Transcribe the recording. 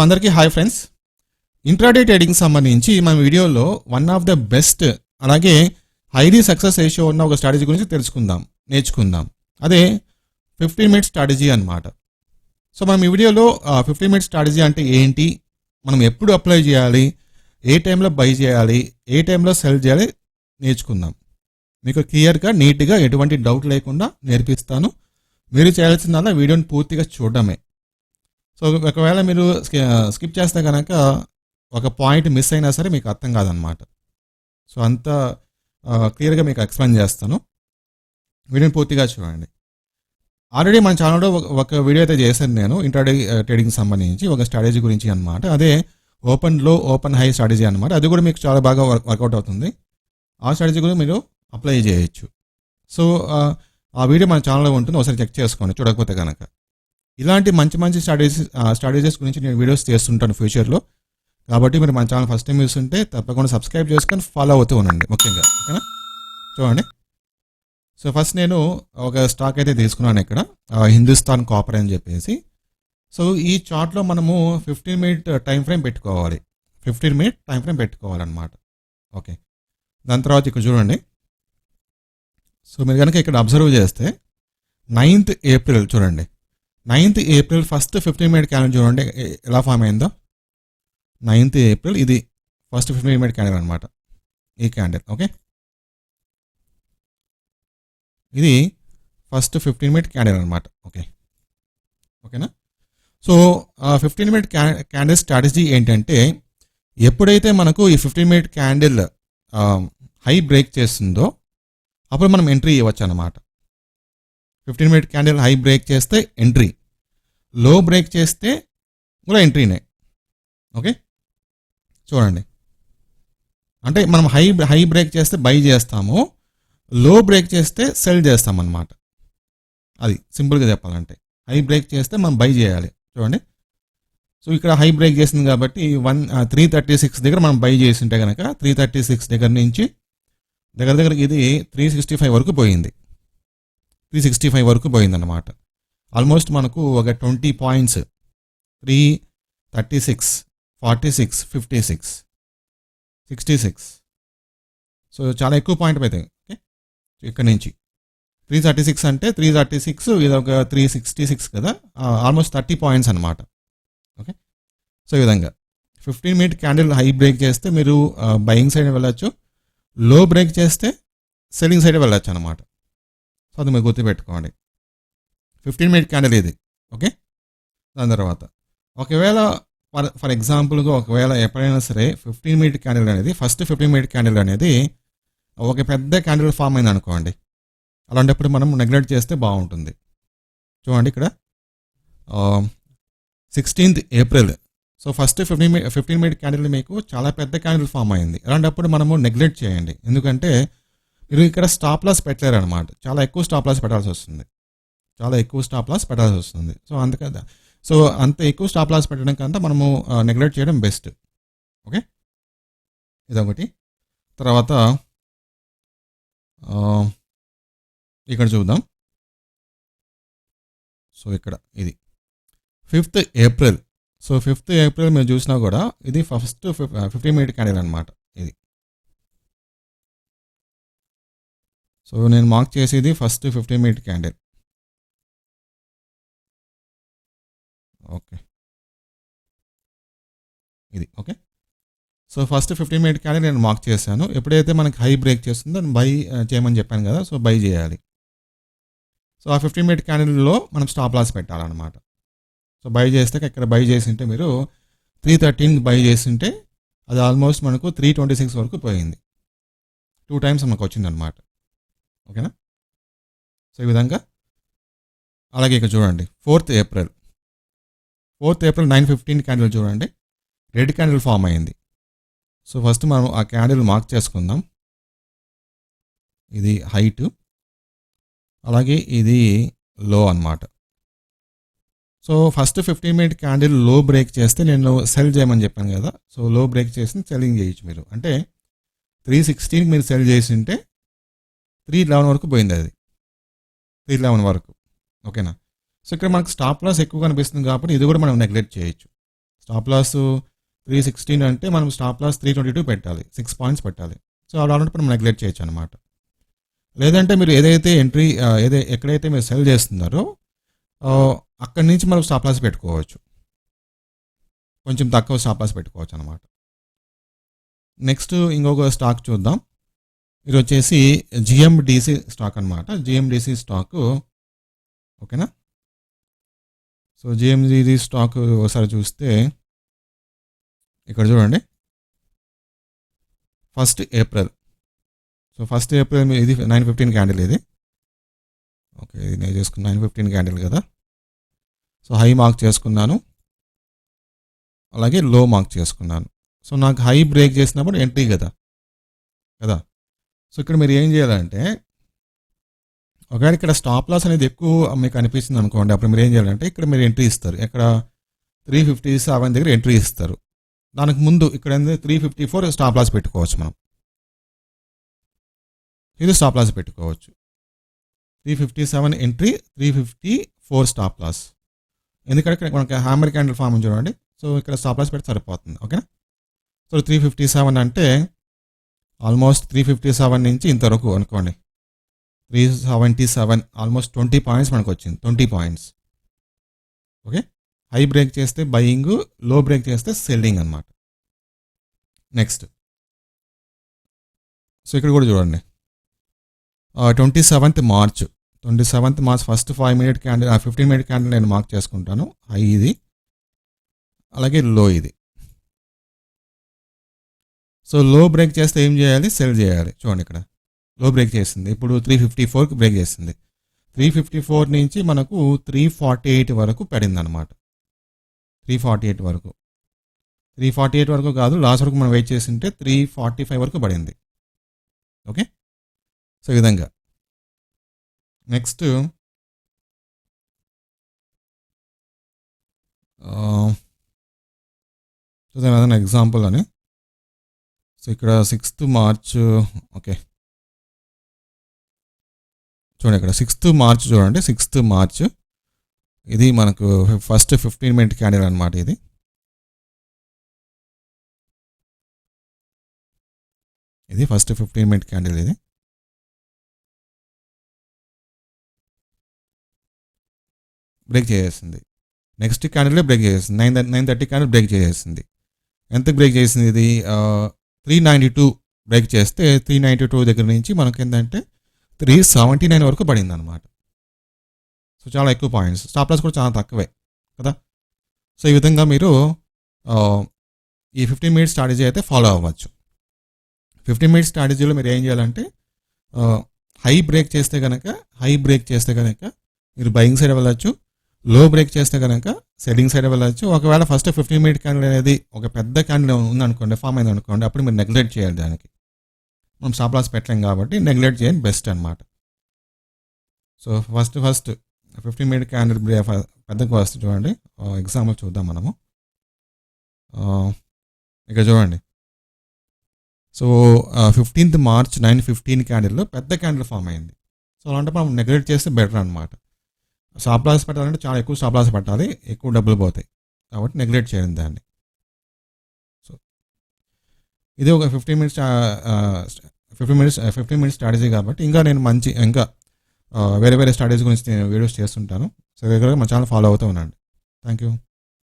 అందరికీ hi friends. Intraday trading సంబంధించి మన వీడియోలో వన్ ఆఫ్ ద బెస్ట్ అలాగే హైలీ సక్సెస్ రేషియో ఉన్న ఒక స్ట్రాటజీ గురించి నేర్చుకుందాం. అదే 15 మినిట్స్ స్ట్రాటజీ అన్నమాట. సో మనం ఈ వీడియోలో 15 మినిట్స్ స్ట్రాటజీ అంటే ఏంటి, మనం ఎప్పుడు అప్లై చేయాలి, ఏ టైంలో బై చేయాలి, ఏ టైంలో సెల్ చేయాలి నేర్చుకుందాం. మీకు క్లియర్గా నీట్గా ఎటువంటి డౌట్ లేకుండా నేర్పిస్తాను. మీరు చేయాల్సిందల్లా వీడియోని పూర్తిగా చూడడమే. సో ఒకవేళ మీరు స్కిప్ చేస్తే కనుక ఒక పాయింట్ మిస్ అయినా సరే మీకు అర్థం కాదనమాట. సో అంత క్లియర్గా మీకు ఎక్స్ప్లెయిన్ చేస్తాను. వీడియోని పూర్తిగా చూడండి. ఆల్రెడీ మన ఛానల్లో ఒక వీడియో అయితే చేశాను నేను ఇంట్రాడే ట్రేడింగ్ సంబంధించి ఒక స్ట్రాటజీ గురించి అనమాట. అదే ఓపెన్ లో ఓపెన్ హై స్ట్రాటజీ అనమాట. అది కూడా మీకు చాలా బాగా వర్కౌట్ అవుతుంది. ఆ స్ట్రాటజీ కూడా మీరు అప్లై చేయొచ్చు. సో ఆ వీడియో మన ఛానల్లో ఉంటుంది, ఒకసారి చెక్ చేసుకోండి చూడకపోతే కనుక. ఇలాంటి మంచి స్ట్రాటజీస్ గురించి నేను వీడియోస్ చేస్తుంటాను ఫ్యూచర్లో. కాబట్టి మీరు మన ఛానల్ ఫస్ట్ టైం చూస్తుంటే తప్పకుండా సబ్స్క్రైబ్ చేసుకొని ఫాలో అవుతూ ఉండండి ముఖ్యంగా, ఓకేనా. చూడండి. సో ఫస్ట్ నేను ఒక స్టాక్ అయితే తీసుకున్నాను ఇక్కడ, హిందుస్థాన్ కాపర్ అని చెప్పేసి. సో ఈ చార్ట్లో మనము 15 మినిట్ టైం ఫ్రేమ్ పెట్టుకోవాలి. 15 మినిట్ టైం ఫ్రేమ్ పెట్టుకోవాలన్నమాట. ఓకే, దాని తర్వాత ఇక్కడ చూడండి. సో మీరు కనుక ఇక్కడ అబ్జర్వ్ చేస్తే 9th ఏప్రిల్ చూడండి. 9th April first 15 minute candle చూడండి ఎలా ఫామ్ అయిందో. 9th ఏప్రిల్ ఇది ఫస్ట్ 15 మినిట్ క్యాండిల్ అనమాట, ఈ క్యాండిల్. ఓకే, ఇది ఫస్ట్ 15 మినిట్ క్యాండిల్ అనమాట. ఓకేనా. సో 15 మినిట్ క్యాండిల్ స్ట్రాటజీ ఏంటంటే, ఎప్పుడైతే మనకు ఈ 15 మినిట్ క్యాండిల్ హై బ్రేక్ చేస్తుందో అప్పుడు మనం ఎంట్రీ ఇవ్వచ్చు అనమాట. 15 మినిట్ క్యాండిల్ హై బ్రేక్ చేస్తే ఎంట్రీ, లో బ్రేక్ చేస్తే కూడా ఎంట్రీనే. ఓకే, చూడండి. అంటే మనం హై బ్రేక్ చేస్తే బై చేస్తాము, లో బ్రేక్ చేస్తే సెల్ చేస్తామన్నమాట. అది సింపుల్గా చెప్పాలంటే హై బ్రేక్ చేస్తే మనం బై చేయాలి. చూడండి. సో ఇక్కడ హై బ్రేక్ చేసింది కాబట్టి 336 దగ్గర మనం బై చేసి ఉంటే కనుక 336 దగ్గర నుంచి దగ్గర ఇది 365 వరకు పోయింది. 365 వరకు పోయిందన్నమాట. ఆల్మోస్ట్ మనకు ఒక 20 పాయింట్స్, 336, 46, 56, 66. సో చాలా ఎక్కువ పాయింట్ అవుతాయి. ఓకే, ఇక్కడ నుంచి 336 అంటే 336 ఇది ఒక 366 కదా, ఆల్మోస్ట్ 30 పాయింట్స్ అనమాట. ఓకే, సో ఈ విధంగా 15 మినిట్ క్యాండిల్ హై బ్రేక్ చేస్తే మీరు బయింగ్ సైడ్ వెళ్ళచ్చు, లో బ్రేక్ చేస్తే సెల్లింగ్ సైడ్ వెళ్ళచ్చు అనమాట. సో అది మీరు గుర్తుపెట్టుకోండి. 15 మినిట్ క్యాండిల్ ఇది. ఓకే, దాని తర్వాత ఒకవేళ ఫర్ ఎగ్జాంపుల్గా ఒకవేళ ఎప్పుడైనా సరే 15 మినిట్ క్యాండిల్ అనేది ఫస్ట్ 15 మినిట్ క్యాండిల్ అనేది ఒక పెద్ద క్యాండిల్ ఫామ్ అయింది అనుకోండి, అలాంటప్పుడు మనం నెగ్లెక్ట్ చేస్తే బాగుంటుంది. చూడండి ఇక్కడ 16th April. So first 15 minute candle మీకు చాలా పెద్ద క్యాండిల్ ఫామ్ అయింది. అలాంటప్పుడు మనము నెగ్లెక్ట్ చేయండి. ఎందుకంటే మీరు ఇక్కడ స్టాప్ లాస్ పెట్టలేరు అనమాట. చాలా ఎక్కువ స్టాప్ లాస్ పెట్టాల్సి వస్తుంది. సో అంత ఎక్కువ స్టాప్ లాస్ పెట్టడం కంటే మనము నెగ్లెక్ట్ చేయడం బెస్ట్. ఓకే, ఇదొకటి. తర్వాత ఇక్కడ చూద్దాం. సో ఇక్కడ ఇది 5th April. So 5th April మీరు చూసినా కూడా ఇది ఫస్ట్ 15 మినిట్ క్యాండిల్ అనమాట ఇది. సో నేను మార్క్ చేసేది ఫస్ట్ 15 మినిట్ క్యాండిల్. ఓకే, ఇది. Okay, so first 15 minute candle నేను మార్క్ చేశాను. ఎప్పుడైతే మనకి హై బ్రేక్ చేస్తుందో బై చేయమని చెప్పాను కదా, సో బై చేయాలి. సో ఆ 15 మినిట్ క్యాండిల్లో మనం స్టాప్ లాస్ పెట్టాలన్నమాట. సో బై చేస్తే ఇక్కడ బై చేసింటే మీరు 313 బై చేసింటే అది ఆల్మోస్ట్ మనకు 326 వరకు పోయింది. 2 టైమ్స్ మనకు వచ్చిందనమాట. ఓకేనా. సో ఈ విధంగా. అలాగే ఇక్కడ చూడండి 4th April. 4th April 9:15 candle చూడండి, రెడ్ క్యాండిల్ ఫామ్ అయింది. సో ఫస్ట్ మనం ఆ క్యాండిల్ మార్క్ చేసుకుందాం. ఇది హైట్, అలాగే ఇది లో అన్నమాట. సో ఫస్ట్ 15 మినిట్ క్యాండిల్ లో బ్రేక్ చేస్తే నేను సెల్ చేయమని చెప్పాను కదా, సో లో బ్రేక్ చేసి సెల్లింగ్ చేయొచ్చు మీరు. అంటే 316 మీరు సెల్ చేసి ఉంటే 311 వరకు పోయింది అది, 311 వరకు. ఓకేనా. సో ఇక్కడ మనకు స్టాప్ లాస్ ఎక్కువ కనిపిస్తుంది కాబట్టి ఇది కూడా మనం నెగ్లెక్ట్ చేయొచ్చు. స్టాప్ లాస్ 316 అంటే మనం స్టాప్ లాస్ 322 పెట్టాలి, 6 పాయింట్స్ పెట్టాలి. సో అలాంటి మనం నెగ్లెక్ట్ చేయొచ్చు అనమాట. లేదంటే మీరు ఏదైతే ఎంట్రీ ఎక్కడైతే మీరు సెల్ చేస్తున్నారో అక్కడి నుంచి మనం స్టాప్ లాస్ పెట్టుకోవచ్చు, కొంచెం తక్కువ స్టాప్ లాస్ పెట్టుకోవచ్చు అనమాట. నెక్స్ట్ ఇంకొక స్టాక్ చూద్దాం. ఇది వచ్చేసి జిఎండిసి స్టాక్ అనమాట. జిఎండిసి స్టాక్ ఓకేనా. సో జిఎండిసి స్టాక్ ఒకసారి చూస్తే ఇక్కడ చూడండి, 1st April. So 1st April ఇది 9:15 క్యాండిల్ ఇది. ఓకే, ఇది నేను చేసుకున్న 9:15 క్యాండిల్ కదా. సో హై మార్క్ చేసుకున్నాను, అలాగే లో మార్క్ చేసుకున్నాను. సో నాకు హై బ్రేక్ చేసినప్పుడు ఎంట్రీ కదా. సో ఇక్కడ మీరు ఏం చేయాలంటే, ఒకవేళ ఇక్కడ స్టాప్ లాస్ అనేది ఎక్కువ మీకు అనిపిస్తుంది అనుకోండి, అప్పుడు మీరు ఏం చేయాలంటే ఇక్కడ మీరు ఎంట్రీ ఇస్తారు. ఇక్కడ 357 దగ్గర ఎంట్రీ ఇస్తారు. దానికి ముందు ఇక్కడ 354 స్టాప్ లాస్ పెట్టుకోవచ్చు మనం. ఇది స్టాప్ లాస్ పెట్టుకోవచ్చు. 357 ఎంట్రీ, 354 స్టాప్ లాస్. ఎందుకంటే ఇక్కడ మనకి హ్యామర్ క్యాండిల్ ఫామ్ ఉంది చూడండి. సో ఇక్కడ స్టాప్ లాస్ పెడితే సరిపోతుంది. ఓకేనా. సో 357 అంటే ఆల్మోస్ట్ 357 నుంచి ఇంతవరకు అనుకోండి, 377, ఆల్మోస్ట్ 20 పాయింట్స్ మనకు వచ్చింది. 20 పాయింట్స్. ఓకే, హై బ్రేక్ చేస్తే బయింగ్, లో బ్రేక్ చేస్తే సెల్లింగ్ అనమాట. నెక్స్ట్ సో ఇక్కడ కూడా చూడండి, 27th March first 5 minute candle, 15 minute candle నేను మార్క్ చేసుకుంటాను. హై ఇది, అలాగే లో ఇది. సో లో బ్రేక్ చేస్తే ఏం చేయాలి, సెల్ చేయాలి. చూడండి ఇక్కడ లో బ్రేక్ చేసింది, ఇప్పుడు 354కి బ్రేక్ చేసింది. 354 నుంచి మనకు 348 వరకు పడింది అనమాట. 348 వరకు, 348 వరకు కాదు, లాస్ట్ వరకు మనం వెయిట్ చేసింటే 345 వరకు పడింది. ఓకే, సో ఈ విధంగా. నెక్స్ట్ చూద్దాం ఏదైనా ఎగ్జాంపుల్ అని. సో ఇక్కడ 6th మార్చ్. ఓకే, చూడండి ఇక్కడ 6th మార్చ్ చూడండి, 6th మార్చ్ ఇది మనకు ఫస్ట్ 15 మినిట్ క్యాండిల్ అనమాట. ఇది ఫస్ట్ 15 మినిట్ క్యాండిల్. ఇది బ్రేక్ చేసేసింది. నెక్స్ట్ క్యాండిల్ బ్రేక్ చేసేసింది, 9:30 క్యాండిల్ బ్రేక్ చేసేసింది. ఎంత బ్రేక్ చేసింది ఇది, 392 బ్రేక్ చేస్తే 392 దగ్గర నుంచి మనకి ఏంటంటే 379 వరకు పడింది అనమాట. సో చాలా ఎక్కువ పాయింట్స్. స్టాప్ లాస్ కూడా చాలా తక్కువే కదా. సో ఈ విధంగా మీరు ఈ 15 మినిట్స్ స్ట్రాటజీ అయితే ఫాలో అవ్వచ్చు. 15 మినిట్స్ స్ట్రాటజీలో మీరు ఏం చేయాలంటే, హై బ్రేక్ చేస్తే కనుక మీరు బయింగ్ సైడ్ వెళ్ళచ్చు, లో బ్రేక్ చేస్తే కనుక సెల్లింగ్ సైడ్ వెళ్ళచ్చు. ఒకవేళ ఫస్ట్ 15 మినిట్ క్యాండిల్ అనేది ఒక పెద్ద క్యాండిల్ ఉందనుకోండి, ఫామ్ అయింది అనుకోండి, అప్పుడు మీరు నెగ్లెక్ట్ చేయాలి. దానికి మనం స్టాప్ లాస్ పెట్టలేం కాబట్టి నెగ్లెక్ట్ చేయండి బెస్ట్ అనమాట. సో ఫస్ట్ 15 మినిట్ క్యాండిల్ పెద్దగా వస్తుంది చూడండి. ఎగ్జాంపుల్ చూద్దాం మనము. ఇక్కడ చూడండి. సో 15th మార్చ్ 9:15 క్యాండిల్లో పెద్ద క్యాండిల్ ఫామ్ అయింది. సో అలాంటి మనం నెగ్లెక్ట్ చేస్తే బెటర్ అనమాట. స్టాప్ లాస్ పెట్టాలంటే చాలా ఎక్కువ స్టాప్ లాస్ పెట్టాలి, ఎక్కువ డబ్బులు పోతాయి కాబట్టి నెగ్లెక్ట్ చేయండి దాన్ని. సో ఇది ఒక 15 మినిట్స్ స్ట్రాటజీ కాబట్టి ఇంకా నేను వేరే స్ట్రాటజీ గురించి నేను వీడియోస్ చేస్తుంటాను. సో రెగ్యులర్గా మా ఛానల్ ఫాలో అవుతూ ఉన్నాను. Thank you.